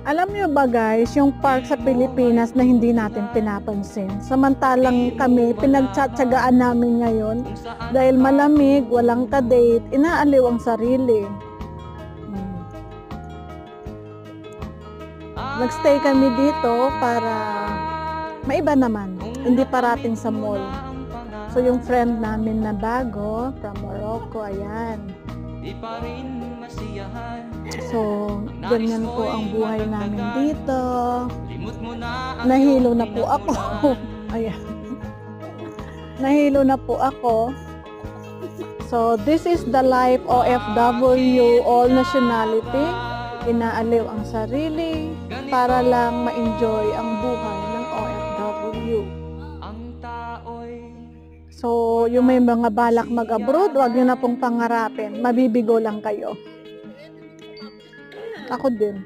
Alam niyo ba guys, yung park sa Pilipinas na hindi natin pinapansin. Samantalang kami, pinagtsatsagaan namin ngayon dahil malamig, walang ka-date, inaaliw ang sarili. Hmm. Nagstay kami dito para maiba naman, hindi parating sa mall. So yung friend namin na bago from Morocco, ayan. So, ganyan po ang buhay namin dito. Nahilo na po ako. Ayan. Nahilo na po ako. So, this is the life OFW, all nationality. Inaaliw ang sarili para lang ma-enjoy ang buhay ng OFW. So, yung may mga balak mag-abroad, huwag nyo na pong pangarapin. Mabibigo lang kayo. Ako din.